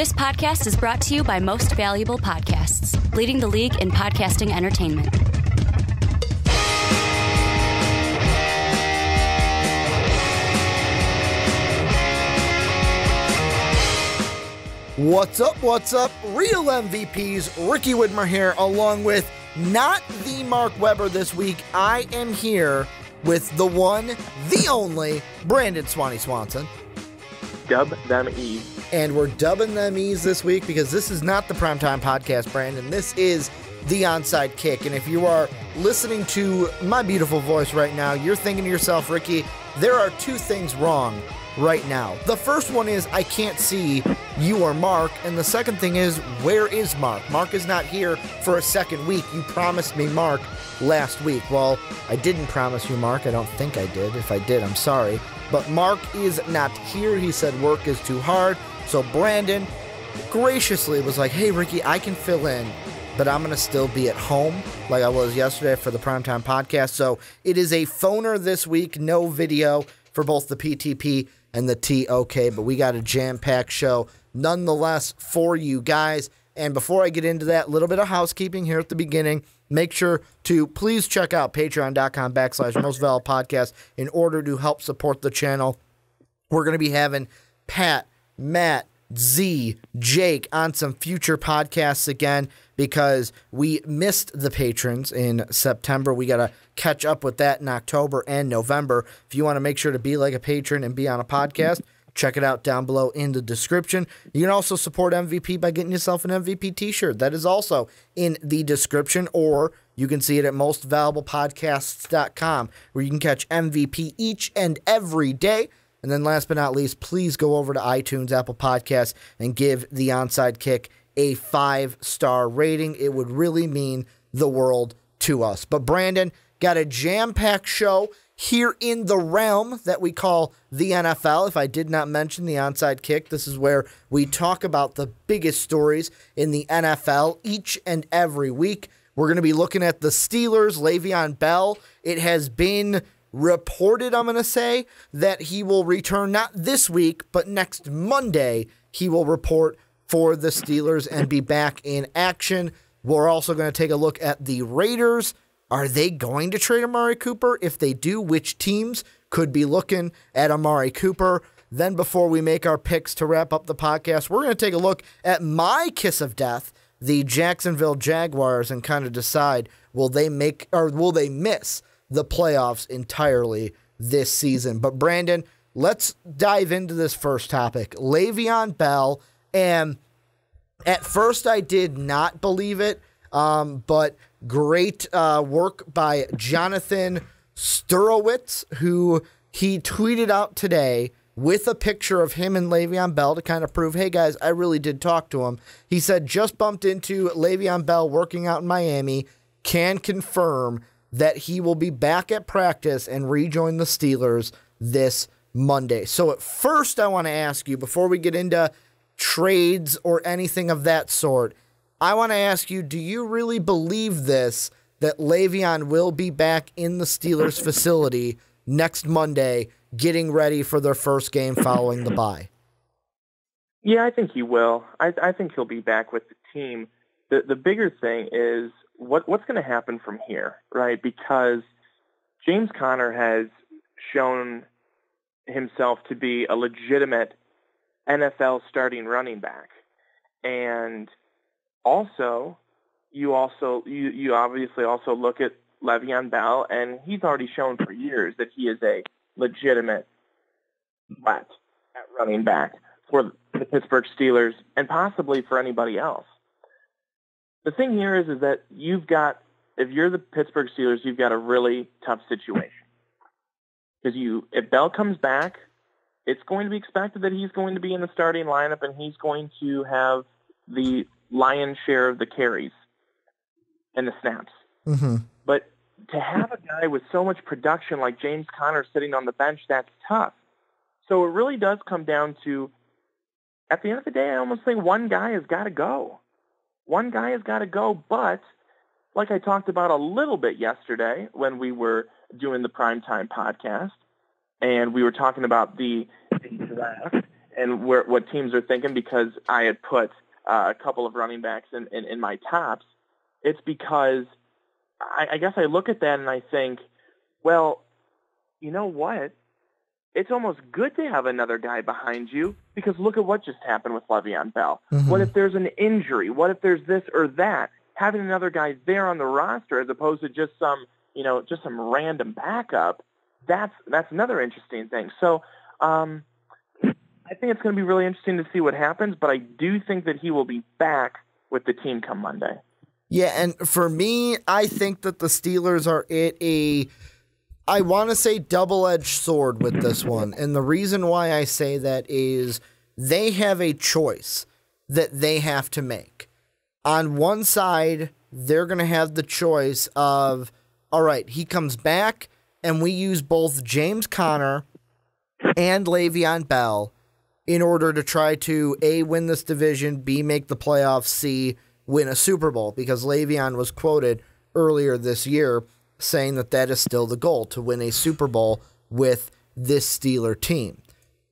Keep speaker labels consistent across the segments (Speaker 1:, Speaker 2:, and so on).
Speaker 1: This podcast is brought to you by Most Valuable Podcasts, leading the league in podcasting entertainment.
Speaker 2: What's up? Real MVPs, Ricky Widmer here, along with not the Mark Weber this week. I am here with the one, the only, Brandon Swanson.
Speaker 3: Dub them E's.
Speaker 2: And we're dubbing them E's this week because this is not the Primetime Podcast, Brandon. This is the Onside Kick. And if you are listening to my beautiful voice right now, you're thinking to yourself, Ricky, there are two things wrong right now. The first one is I can't see you or Mark, and the second thing is, where is Mark? Mark is not here for a second week. You promised me Mark last week. Well, I didn't promise you Mark. I don't think I did. If I did, I'm sorry. But Mark is not here. He said work is too hard. So Brandon graciously was like, hey, Ricky, I can fill in, but I'm going to still be at home like I was yesterday for the Primetime Podcast. So it is a phoner this week, no video for both the PTP and the TOK, but we got a jam-packed show nonetheless for you guys. And before I get into that, a little bit of housekeeping here at the beginning. Make sure to please check out patreon.com/mostvaluablepodcast in order to help support the channel. We're going to be having Pat, Matt, Z, Jake on some future podcasts again because we missed the patrons in September. We got to catch up with that in October and November. If you want to make sure to be like a patron and be on a podcast, check it out down below in the description. You can also support MVP by getting yourself an MVP t-shirt. That is also in the description, or you can see it at mostvaluablepodcasts.com where you can catch MVP each and every day. And then last but not least, please go over to iTunes, Apple Podcasts, and give the Onside Kick a 5-star rating. It would really mean the world to us. But Brandon, got a jam-packed show here in the realm that we call the NFL. If I did not mention the Onside Kick, this is where we talk about the biggest stories in the NFL each and every week. We're going to be looking at the Steelers, LeVeon Bell. It has been reported, I'm going to say, that he will return not this week, but next Monday. He will report for the Steelers and be back in action. We're also going to take a look at the Raiders. Are they going to trade Amari Cooper? If they do, which teams could be looking at Amari Cooper? Then before we make our picks to wrap up the podcast, we're going to take a look at my kiss of death, the Jacksonville Jaguars, and kind of decide will they make or will they miss the playoffs entirely this season. But Brandon, let's dive into this first topic. LeVeon Bell, and at first I did not believe it, but great work by Jonathan Sturowitz, who he tweeted out today with a picture of him and LeVeon Bell to kind of prove, hey guys, I really did talk to him. He said, just bumped into LeVeon Bell working out in Miami, can confirm that he will be back at practice and rejoin the Steelers this Monday. So at first I want to ask you, before we get into trades or anything of that sort, I want to ask you, do you really believe this, that LeVeon will be back in the Steelers facility next Monday, getting ready for their first game following the bye?
Speaker 3: Yeah, I think he will. I think he'll be back with the team. The bigger thing is what's going to happen from here, right? Because James Conner has shown himself to be a legitimate NFL starting running back. And also, you obviously also look at LeVeon Bell, and he's already shown for years that he is a legitimate threat at running back for the Pittsburgh Steelers and possibly for anybody else. The thing here is that if you're the Pittsburgh Steelers, you've got a really tough situation. Because if Bell comes back, it's going to be expected that he's going to be in the starting lineup and he's going to have the lion's share of the carries and the snaps.
Speaker 2: Mm-hmm.
Speaker 3: But to have a guy with so much production like James Conner sitting on the bench, that's tough. So it really does come down to, at the end of the day, I almost think one guy has got to go. One guy has got to go, but like I talked about a little bit yesterday when we were doing the Primetime Podcast, and we were talking about the draft and what teams are thinking, because I had put a couple of running backs in my tops, it's because I guess I look at that and I think, well, you know what? It's almost good to have another guy behind you, because look at what just happened with LeVeon Bell. Mm-hmm. What if there's an injury? What if there's this or that? Having another guy there on the roster as opposed to just some random backup, that's another interesting thing. So I think it's going to be really interesting to see what happens, but I do think that he will be back with the team come Monday.
Speaker 2: Yeah, and for me, I think that the Steelers are I want to say double-edged sword with this one. And the reason why I say that is they have a choice that they have to make. On one side, they're going to have the choice of, all right, he comes back and we use both James Conner and LeVeon Bell in order to try to A, win this division, B, make the playoffs, C, win a Super Bowl, because LeVeon was quoted earlier this year saying that is still the goal, to win a Super Bowl with this Steeler team.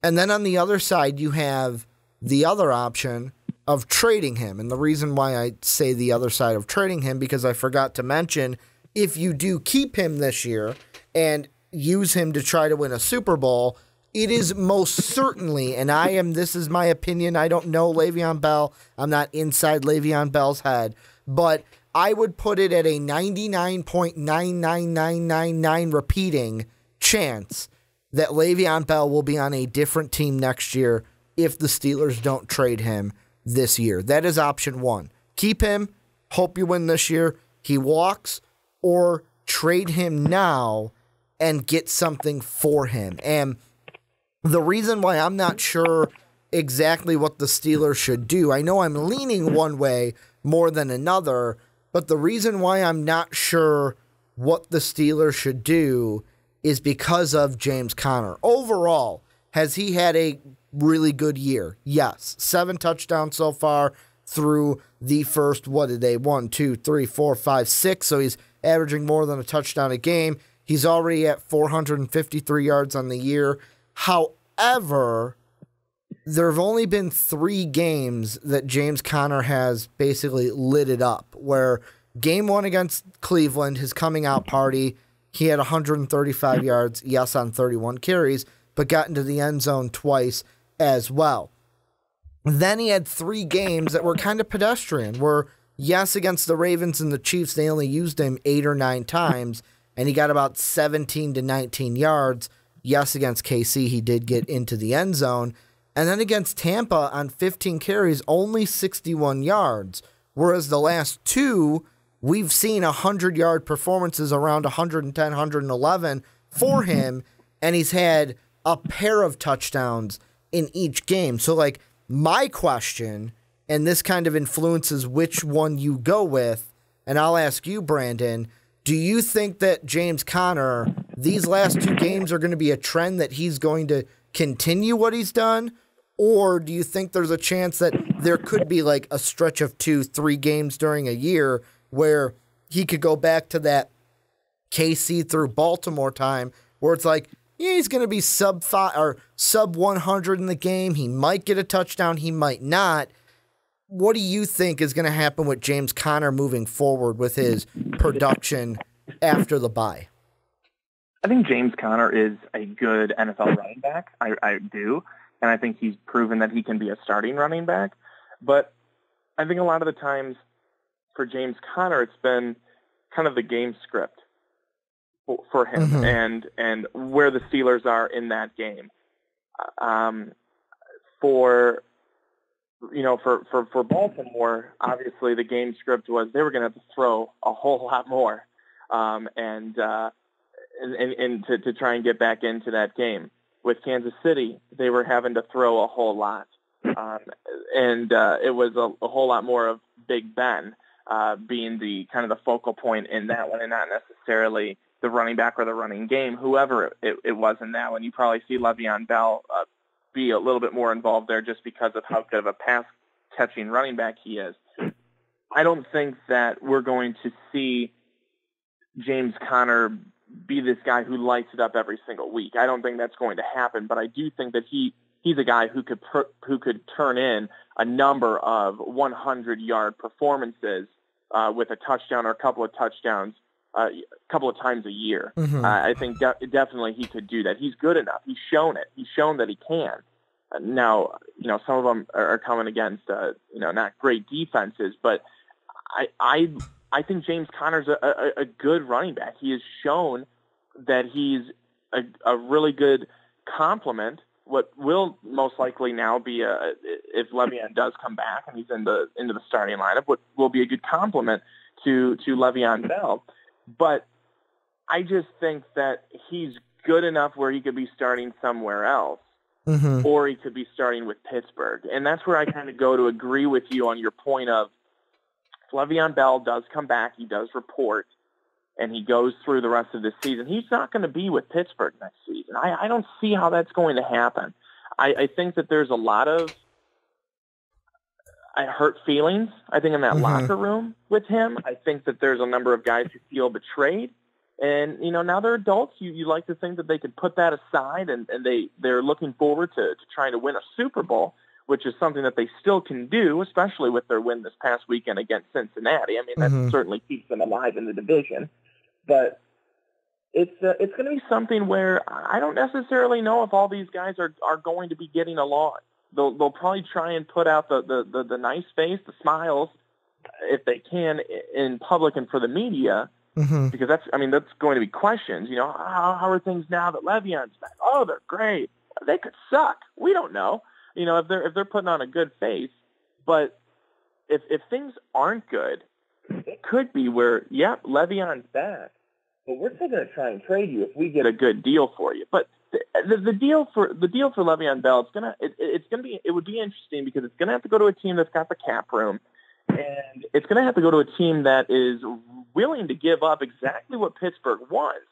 Speaker 2: And then on the other side, you have the other option of trading him. And the reason why I say the other side of trading him, because I forgot to mention, if you do keep him this year and use him to try to win a Super Bowl, it is most certainly, and this is my opinion, I don't know Le'Veon Bell, I'm not inside Le'Veon Bell's head, but I would put it at a 99.99999 repeating chance that Le'Veon Bell will be on a different team next year if the Steelers don't trade him this year. That is option one. Keep him, hope you win this year, he walks, or trade him now and get something for him. And the reason why I'm not sure exactly what the Steelers should do, I know I'm leaning one way more than another, but the reason why I'm not sure what the Steelers should do is because of James Conner. Overall, has he had a really good year? Yes. 7 touchdowns so far through the first, 1, 2, 3, 4, 5, 6. So he's averaging more than a touchdown a game. He's already at 453 yards on the year. However, there have only been 3 games that James Conner has basically lit it up, where game 1 against Cleveland, his coming out party, he had 135 yards, yes, on 31 carries, but got into the end zone twice as well. Then he had 3 games that were kind of pedestrian, where, yes, against the Ravens and the Chiefs, they only used him 8 or 9 times, and he got about 17 to 19 yards. Yes, against KC, he did get into the end zone. And then against Tampa on 15 carries, only 61 yards. Whereas the last 2, we've seen 100-yard performances around 110, 111 for him. And he's had a pair of touchdowns in each game. So, my question, and this kind of influences which one you go with, and I'll ask you, Brandon, do you think that James Conner, these last 2 games are going to be a trend that he's going to continue what he's done? Or do you think there's a chance that there could be a stretch of 2-3 games during a year where he could go back to that KC through Baltimore time where it's he's going to be sub 5 or sub 100 in the game. He might get a touchdown. He might not. What do you think is going to happen with James Conner moving forward with his production after the bye?
Speaker 3: I think James Conner is a good NFL running back. I do. And I think he's proven that he can be a starting running back. But I think a lot of the times for James Conner, it's been kind of the game script for him and where the Steelers are in that game. For Baltimore, obviously the game script was they were going to have to throw a whole lot more and to try and get back into that game. With Kansas City, they were having to throw a whole lot. And it was a whole lot more of Big Ben being the kind of the focal point in that one and not necessarily the running back or the running game, whoever it was in that one. You probably see LeVeon Bell be a little bit more involved there just because of how good of a pass-catching running back he is. I don't think that we're going to see James Conner be this guy who lights it up every single week. I don't think that's going to happen, but I do think that he he's a guy who could turn in a number of 100-yard performances with a touchdown or a couple of touchdowns a couple of times a year. I think definitely he could do that. He's good enough. He's shown it. He's shown that he can. Now, some of them are coming against, not great defenses, but I think James Conner's a good running back. He has shown that he's a really good complement. What will most likely now be if LeVeon does come back and he's into the starting lineup, what will be a good complement to LeVeon Bell. But I just think that he's good enough where he could be starting somewhere else, or he could be starting with Pittsburgh. And that's where I kind of go to agree with you on your point of if LeVeon Bell does come back, he does report, and he goes through the rest of the season, he's not going to be with Pittsburgh next season. I don't see how that's going to happen. I think that there's a lot of hurt feelings, I think, in that locker room with him. I think that there's a number of guys who feel betrayed. And, now they're adults. You like to think that they could put that aside, and they're looking forward to trying to win a Super Bowl, which is something that they still can do, especially with their win this past weekend against Cincinnati. I mean, that certainly keeps them alive in the division. But it's going to be something where I don't necessarily know if all these guys are going to be getting along. They'll probably try and put out the nice face, the smiles, if they can, in public and for the media, because that's going to be questions. How are things now that Le'Veon's back? Oh, they're great. They could suck. We don't know. If they're putting on a good face, but if things aren't good, it could be where Le'Veon's back, but we're still going to try and trade you if we get a good deal for you. But the deal for Le'Veon Bell, it would be interesting because it's going to have to go to a team that's got the cap room, and it's going to have to go to a team that is willing to give up exactly what Pittsburgh wants,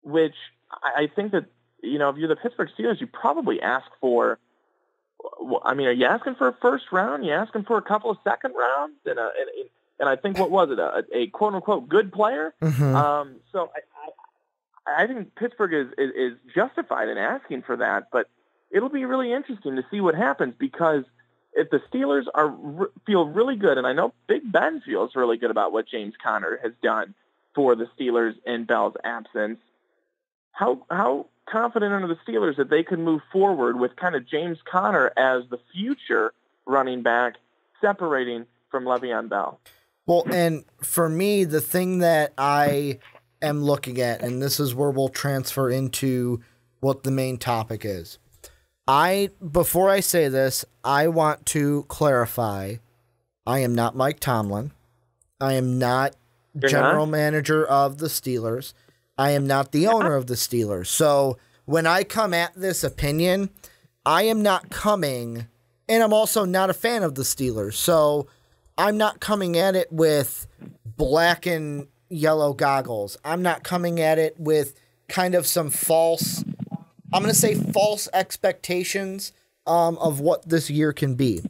Speaker 3: which I think that, if you're the Pittsburgh Steelers, you probably ask for, are you asking for a first round? You asking for a couple of second rounds? And I think, what was it, a quote-unquote good player? So I think Pittsburgh is justified in asking for that, but it'll be really interesting to see what happens, because if the Steelers feel really good, and I know Big Ben feels really good about what James Conner has done for the Steelers in Bell's absence, how confident are the Steelers that they can move forward with kind of James Conner as the future running back, separating from Le'Veon Bell?
Speaker 2: Well, and for me, the thing that I am looking at, and this is where we'll transfer into what the main topic is. Before I say this, I want to clarify, I am not Mike Tomlin. I am not general manager of the Steelers. I am not the owner of the Steelers. So when I come at this opinion, I am not coming, and I'm also not a fan of the Steelers. So I'm not coming at it with black and yellow goggles. I'm not coming at it with kind of some false expectations of what this year can be.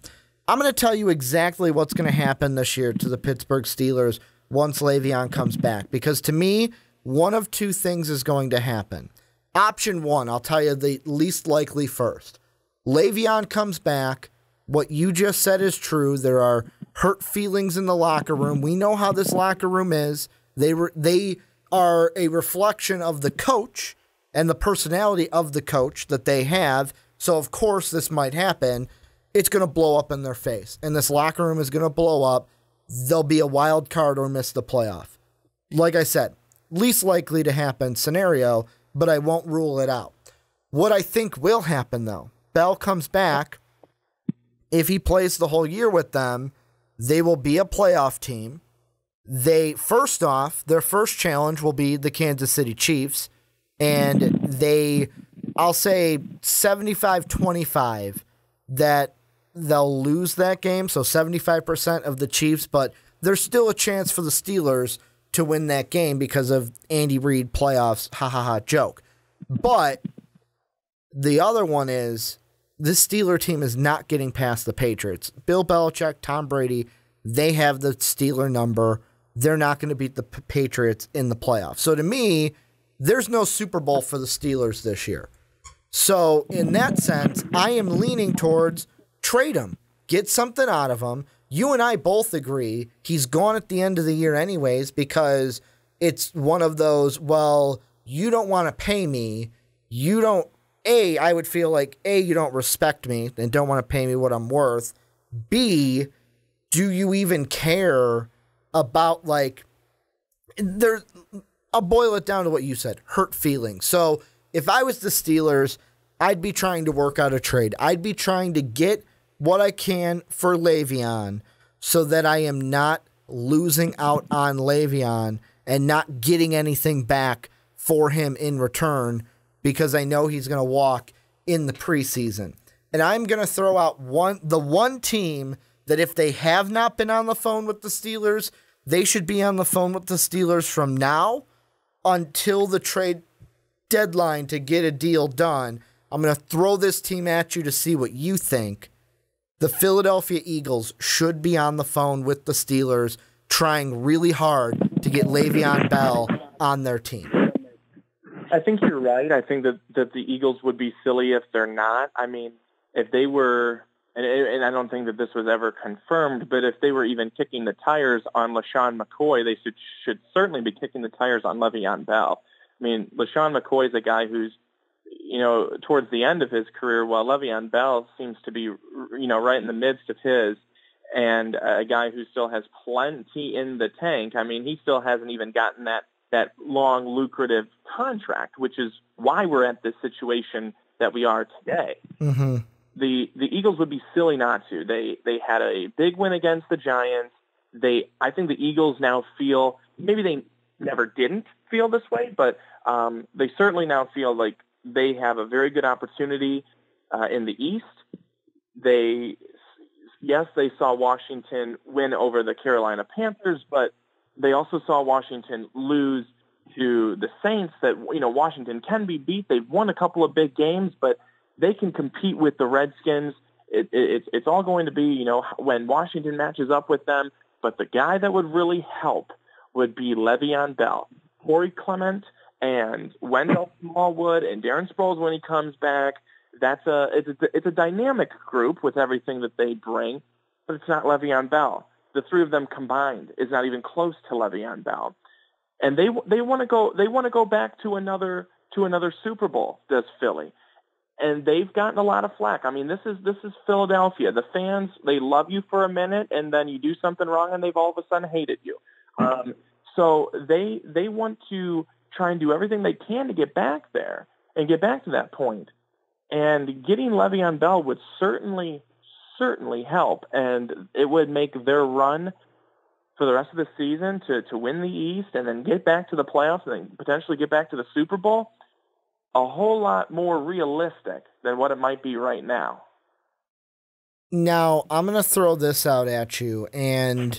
Speaker 2: I'm going to tell you exactly what's going to happen this year to the Pittsburgh Steelers once Le'Veon comes back, because to me, one of two things is going to happen. Option one, I'll tell you the least likely first. Le'Veon comes back. What you just said is true. There are hurt feelings in the locker room. We know how this locker room is. They are a reflection of the coach and the personality of the coach that they have. So, of course, this might happen. It's going to blow up in their face. And this locker room is going to blow up. They'll be a wild card or miss the playoff. Like I said, least likely to happen scenario, but I won't rule it out. What I think will happen, though, Bell comes back. If he plays the whole year with them, they will be a playoff team. Their first challenge will be the Kansas City Chiefs. And I'll say 75-25 that they'll lose that game. So 75% of the Chiefs, but there's still a chance for the Steelers to win that game because of Andy Reid playoffs, joke. But the other one is this Steeler team is not getting past the Patriots. Bill Belichick, Tom Brady, they have the Steeler number. They're not going to beat the Patriots in the playoffs. So to me, there's no Super Bowl for the Steelers this year. So in that sense, I am leaning towards trade him, get something out of him. You and I both agree he's gone at the end of the year anyways because it's one of those, well, you don't want to pay me. You don't, I would feel like, you don't respect me and don't want to pay me what I'm worth. B, do you even care about, like, I'll boil it down to what you said, hurt feelings. So if I was the Steelers, I'd be trying to work out a trade. I'd be trying to get what I can for LeVeon so that I am not losing out on LeVeon and not getting anything back for him in return because I know he's going to walk in the preseason. And I'm going to throw out the one team that if they have not been on the phone with the Steelers, they should be on the phone with the Steelers from now until the trade deadline to get a deal done. I'm going to throw this team at you to see what you think. The Philadelphia Eagles should be on the phone with the Steelers trying really hard to get LeVeon Bell on their team.
Speaker 3: I think you're right. I think that the Eagles would be silly if they're not. I mean, if they were, and I don't think that this was ever confirmed, but if they were even kicking the tires on LeSean McCoy, they should certainly be kicking the tires on LeVeon Bell. I mean, LeSean McCoy is a guy who's, towards the end of his career, while LeVeon Bell seems to be, right in the midst of his, and a guy who still has plenty in the tank. I mean, he still hasn't even gotten that long, lucrative contract, which is why we're at this situation that we are today.
Speaker 2: Mm-hmm.
Speaker 3: The Eagles would be silly not to. They had a big win against the Giants. I think the Eagles now feel, maybe they never didn't feel this way, but they certainly now feel like they have a very good opportunity in the East. They saw Washington win over the Carolina Panthers, but they also saw Washington lose to the Saints. That Washington can be beat. They've won a couple of big games, but they can compete with the Redskins. It's all going to be when Washington matches up with them. But the guy that would really help would be LeVeon Bell, Corey Clement, and Wendell Smallwood, and Darren Sproles when he comes back. It's a dynamic group with everything that they bring, but it's not LeVeon Bell. The three of them combined is not even close to LeVeon Bell, and they want to go back to another Super Bowl. Does Philly, and they've gotten a lot of flack. I mean, this is Philadelphia. The fans, they love you for a minute, and then you do something wrong, and they've all of a sudden hated you. So they want to try and do everything they can to get back there and get back to that point. And getting LeVeon Bell would certainly help, and it would make their run for the rest of the season to win the East and then get back to the playoffs and then potentially get back to the Super Bowl a whole lot more realistic than what it might be right now.
Speaker 2: Now, I'm going to throw this out at you, and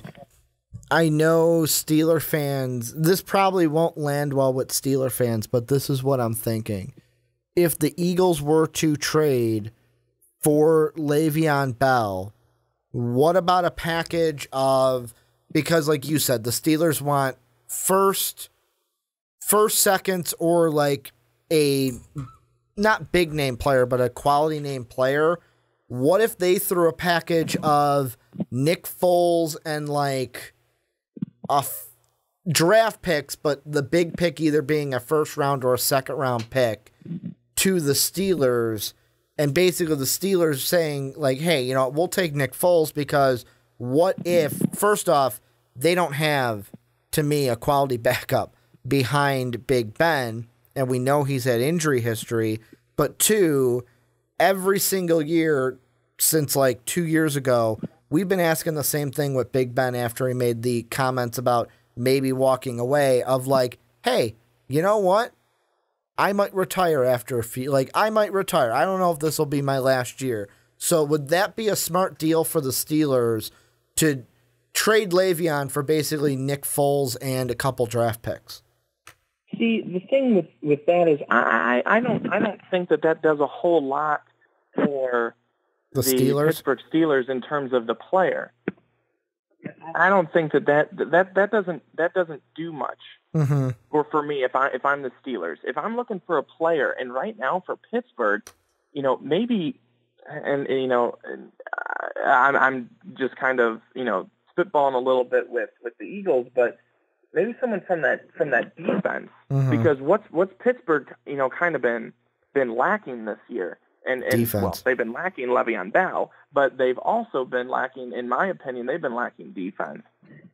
Speaker 2: I know Steeler fans, this probably won't land well with Steeler fans, but this is what I'm thinking. If the Eagles were to trade for LeVeon Bell, what about a package of, because like you said, the Steelers want first seconds, or like a not big name player, but a quality name player. What if they threw a package of Nick Foles and like draft picks, but the big pick either being a first round or a second round pick to the Steelers, and basically the Steelers saying like, hey, we'll take Nick Foles because what if, first off, they don't have, to me, a quality backup behind Big Ben, and we know he's had injury history, but two, every single year since like 2 years ago, we've been asking the same thing with Big Ben after he made the comments about maybe walking away of like, hey, you know what? I might retire after I might retire. I don't know if this will be my last year. So would that be a smart deal for the Steelers to trade LeVeon for basically Nick Foles and a couple draft picks?
Speaker 3: See, the thing with that is I don't think that does a whole lot for the
Speaker 2: Steelers?
Speaker 3: Pittsburgh Steelers in terms of the player. I don't think that doesn't do much Or for me, if I'm the Steelers, if I'm looking for a player, and right now for Pittsburgh, maybe, I'm just kind of spitballing a little bit with the Eagles, but maybe someone from that defense, because what's Pittsburgh kind of been lacking this year, and well, they've been lacking LeVeon Bell, but they've also been lacking, in my opinion, they've been lacking defense,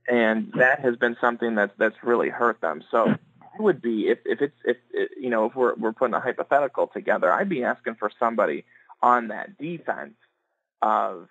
Speaker 3: and that has been something that's really hurt them. So I would be, if we're putting a hypothetical together, I'd be asking for somebody on that defense of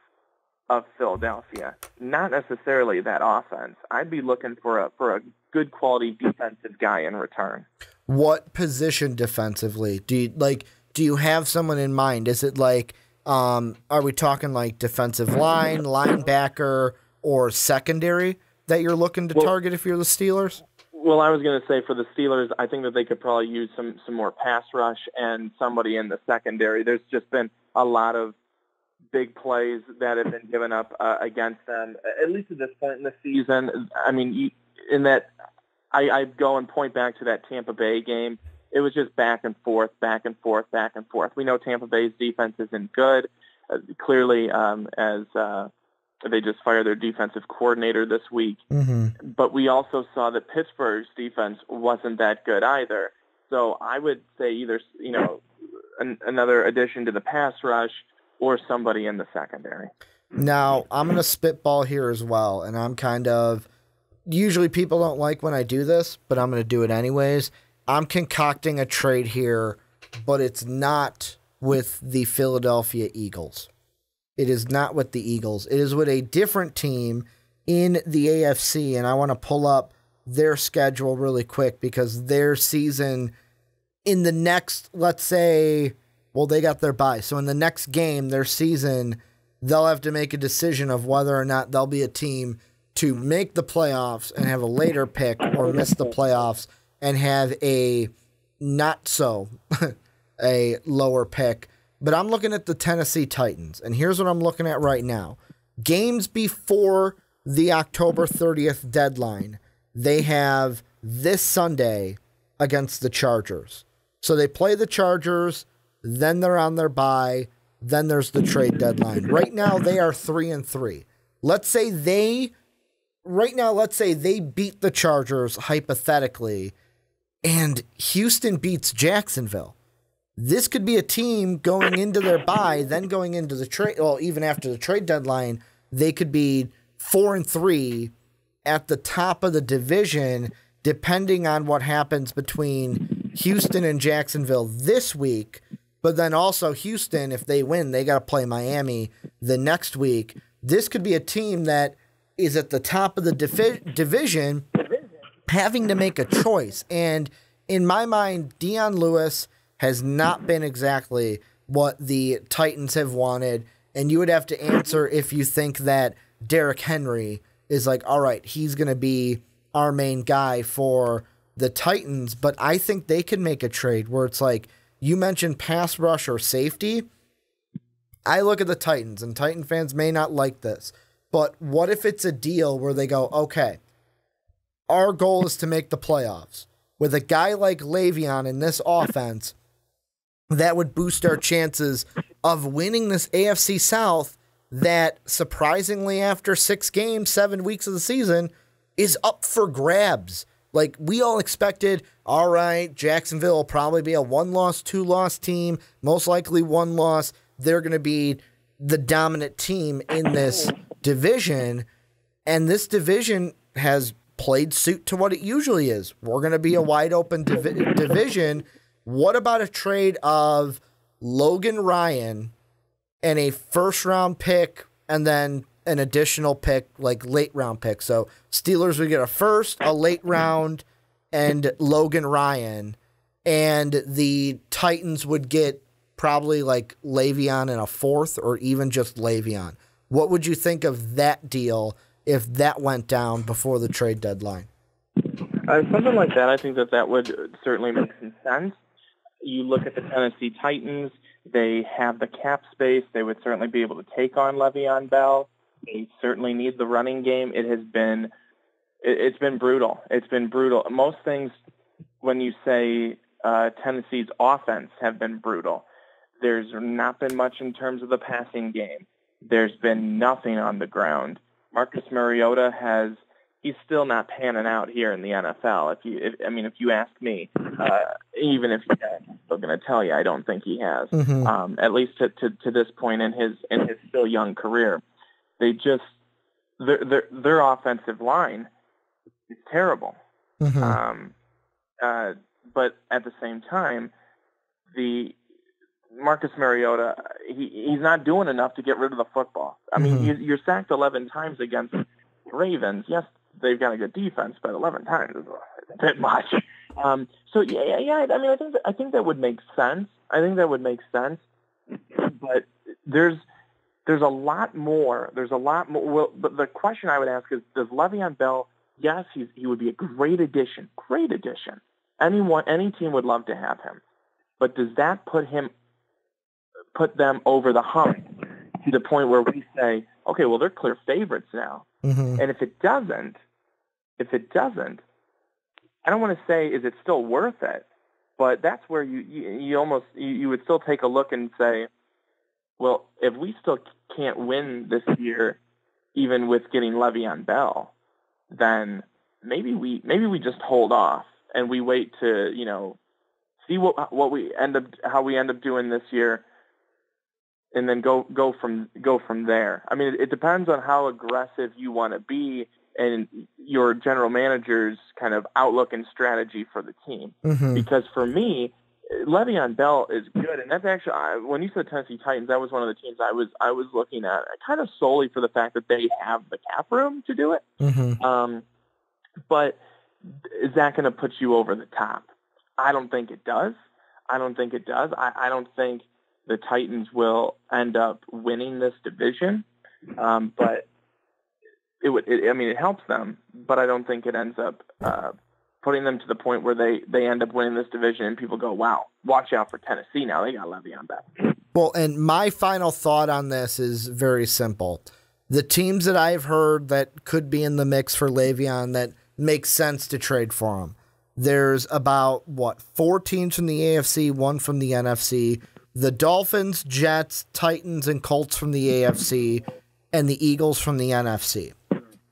Speaker 3: Philadelphia, not necessarily that offense. I'd be looking for a good quality defensive guy in return.
Speaker 2: What position defensively? Do you have someone in mind? Is it like, are we talking like defensive line, linebacker, or secondary that you're looking to target if you're the Steelers?
Speaker 3: Well, I was going to say for the Steelers, I think that they could probably use some more pass rush and somebody in the secondary. There's just been a lot of big plays that have been given up against them, at least at this point in the season. I mean, I go and point back to that Tampa Bay game. It was just back and forth, back and forth, back and forth. We know Tampa Bay's defense isn't good. Clearly, as they just fired their defensive coordinator this week. But we also saw that Pittsburgh's defense wasn't that good either. So I would say either, another addition to the pass rush or somebody in the secondary.
Speaker 2: Now, I'm going to spitball here as well, and I'm kind of, usually people don't like when I do this, but I'm going to do it anyways. I'm concocting a trade here, but it's not with the Philadelphia Eagles. It is not with the Eagles. It is with a different team in the AFC, and I want to pull up their schedule really quick because their season in the next, let's say, well, they got their bye. So in the next game, their season, they'll have to make a decision of whether or not they'll be a team to make the playoffs and have a later pick or miss the playoffs and have a not so a lower pick. But I'm looking at the Tennessee Titans, and here's what I'm looking at right now. Games before the October 30th deadline, they have this Sunday against the Chargers. So they play the Chargers, then they're on their bye, then there's the trade deadline. Right now, they are 3-3. Let's say they beat the Chargers, hypothetically, and Houston beats Jacksonville. This could be a team going into their bye, then going into the trade, well, even after the trade deadline, they could be 4-3 at the top of the division, depending on what happens between Houston and Jacksonville this week. But then also Houston, if they win, they got to play Miami the next week. This could be a team that is at the top of the division having to make a choice. And in my mind, Dion Lewis has not been exactly what the Titans have wanted. And you would have to answer if you think that Derrick Henry is like, all right, he's going to be our main guy for the Titans. But I think they could make a trade where it's like, you mentioned pass rush or safety. I look at the Titans, and Titan fans may not like this, but what if it's a deal where they go, okay, our goal is to make the playoffs. With a guy like LeVeon in this offense, that would boost our chances of winning this AFC South that, surprisingly, after 6 games, 7 weeks of the season, is up for grabs. Like, we all expected, all right, Jacksonville will probably be a 1-loss, 2-loss team, most likely 1 loss. They're going to be the dominant team in this division, and this division has played suit to what it usually is. We're going to be a wide-open division. What about a trade of Logan Ryan and a first-round pick and then an additional pick, like late-round pick? So Steelers would get a first, a late round, and Logan Ryan, and the Titans would get probably like LeVeon in a 4th or even just LeVeon. What would you think of that deal if that went down before the trade deadline?
Speaker 3: Something like that, I think that would certainly make some sense. You look at the Tennessee Titans, they have the cap space. They would certainly be able to take on LeVeon Bell. They certainly need the running game. It has been It's been brutal. It's been brutal. Most things, when you say Tennessee's offense, have been brutal. There's not been much in terms of the passing game. There's been nothing on the ground. Marcus Mariota he's still not panning out here in the NFL. If you ask me, even if I'm still going to tell you, I don't think he has.
Speaker 2: Mm-hmm.
Speaker 3: At least to this point in his still young career, their offensive line is terrible.
Speaker 2: Mm-hmm.
Speaker 3: But at the same time, the Marcus Mariota, he's not doing enough to get rid of the football. I mean, you're sacked 11 times against the Ravens. Yes, they've got a good defense, but 11 times is a bit much. So yeah. I mean, I think that would make sense. But there's a lot more. Well, but the question I would ask is, does LeVeon Bell? Yes, he would be a great addition. Any team would love to have him. But does that put them over the hump to the point where we say, okay, well, they're clear favorites now?
Speaker 2: Mm-hmm.
Speaker 3: And if it doesn't, I don't want to say, is it still worth it? But that's where you would still take a look and say, well, if we still can't win this year, even with getting LeVeon Bell, then maybe we just hold off and we wait to, see how we end up doing this year, and then go from there. I mean, it depends on how aggressive you want to be and your general manager's kind of outlook and strategy for the team.
Speaker 2: Mm-hmm.
Speaker 3: Because for me, LeVeon Bell is good, and that's actually, when you said Tennessee Titans, that was one of the teams I was looking at, kind of solely for the fact that they have the cap room to do it.
Speaker 2: Mm-hmm.
Speaker 3: But is that going to put you over the top? I don't think it does. I don't think the Titans will end up winning this division, but it helps them, but I don't think it ends up putting them to the point where they end up winning this division and people go, wow, watch out for Tennessee now. They got LeVeon Bell.
Speaker 2: Well, and my final thought on this is very simple. The teams that I've heard that could be in the mix for LeVeon that makes sense to trade for him, there's about, 4 teams from the AFC, 1 from the NFC, the Dolphins, Jets, Titans, and Colts from the AFC, and the Eagles from the NFC.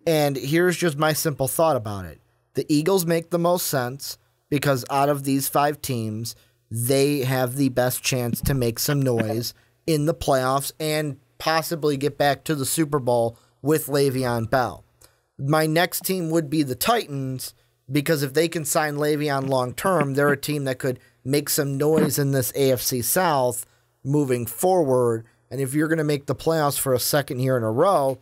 Speaker 2: And here's just my simple thought about it. The Eagles make the most sense because out of these 5 teams, they have the best chance to make some noise in the playoffs and possibly get back to the Super Bowl with LeVeon Bell. My next team would be the Titans because if they can sign LeVeon long-term, they're a team that could make some noise in this AFC South moving forward. And if you're going to make the playoffs for a second year in a row,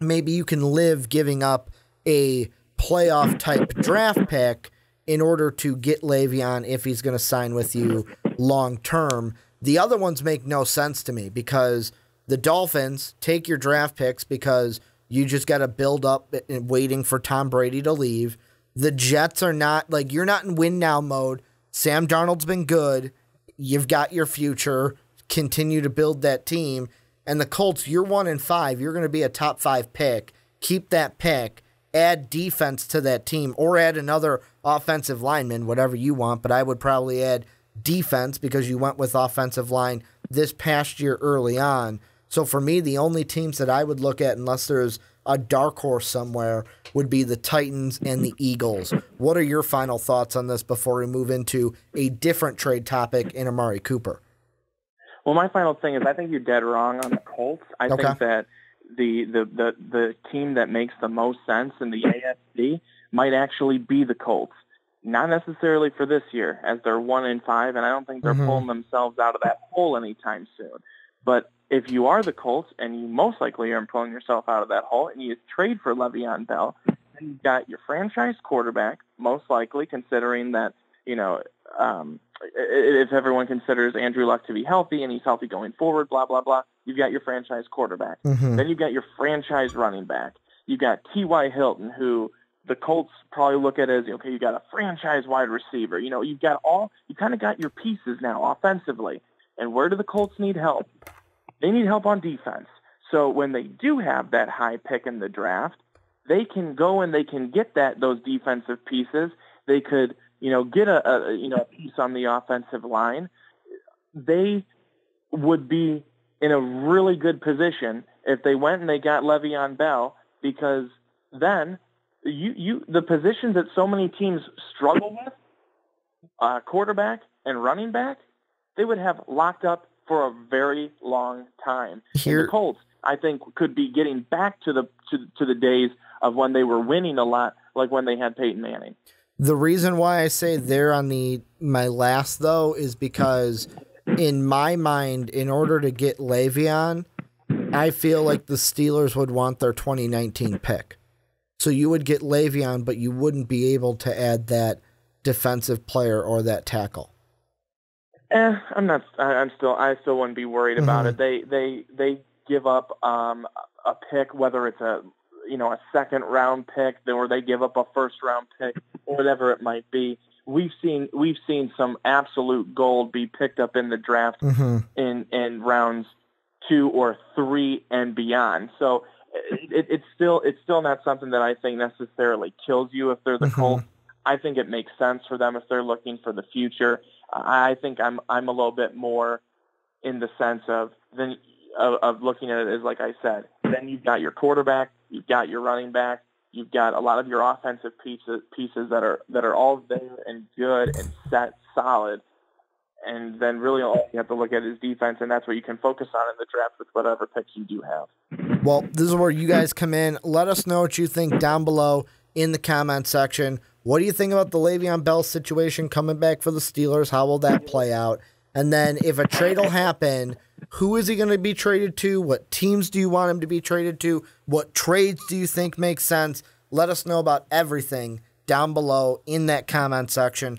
Speaker 2: maybe you can live giving up a playoff-type draft pick in order to get LeVeon if he's going to sign with you long-term. The other ones make no sense to me because the Dolphins take your draft picks because you just got to build up and waiting for Tom Brady to leave. The Jets are not, you're not in win-now mode. Sam Darnold's been good. You've got your future. Continue to build that team. And the Colts, you're 1-5. You're going to be a top 5 pick. Keep that pick. Add defense to that team or add another offensive lineman, whatever you want. But I would probably add defense because you went with offensive line this past year early on. So for me, the only teams that I would look at, unless there's a dark horse somewhere, would be the Titans and the Eagles. What are your final thoughts on this before we move into a different trade topic in Amari Cooper?
Speaker 3: Well, my final thing is I think you're dead wrong on the Colts. I think that the team that makes the most sense in the AFC might actually be the Colts. Not necessarily for this year, as they're 1-5, and I don't think they're pulling themselves out of that hole anytime soon. But if you are the Colts, and you most likely are pulling yourself out of that hole, and you trade for LeVeon Bell, then you've got your franchise quarterback, most likely, considering that, if everyone considers Andrew Luck to be healthy, and he's healthy going forward, blah, blah, blah, you've got your franchise quarterback. Then you've got your franchise running back. You've got T.Y. Hilton, who the Colts probably look at as, okay, you got a franchise wide receiver. You kind of got your pieces now offensively. And where do the Colts need help? They need help on defense. So when they do have that high pick in the draft, they can go and they can get those defensive pieces. They could, get a piece on the offensive line. They would be in a really good position if they went and they got LeVeon Bell, because then the positions that so many teams struggle with, quarterback and running back, they would have locked up for a very long time. And the Colts, I think, could be getting back to the days of when they were winning a lot, like when they had Peyton Manning.
Speaker 2: The reason why I say they're on my last, though, is because in my mind, in order to get LeVeon, I feel like the Steelers would want their 2019 pick. So you would get LeVeon, but you wouldn't be able to add that defensive player or that tackle.
Speaker 3: I still wouldn't be worried about it. They give up a pick, whether it's a second round pick, or they give up a first round pick, or whatever it might be. We've seen some absolute gold be picked up in the draft in rounds 2 or 3 and beyond. So it's still not something that I think necessarily kills you if they're the Colts. I think it makes sense for them if they're looking for the future. I think I'm a little bit more in the sense of looking at it as, like I said, then you've got your quarterback, you've got your running back, you've got a lot of your offensive pieces that are all there and good and set solid. And then really all you have to look at is defense, and that's what you can focus on in the draft with whatever picks you do have.
Speaker 2: Well, this is where you guys come in. Let us know what you think down below in the comment section. What do you think about the LeVeon Bell situation coming back for the Steelers? How will that play out? And then if a trade will happen, who is he going to be traded to? What teams do you want him to be traded to? What trades do you think make sense? Let us know about everything down below in that comment section.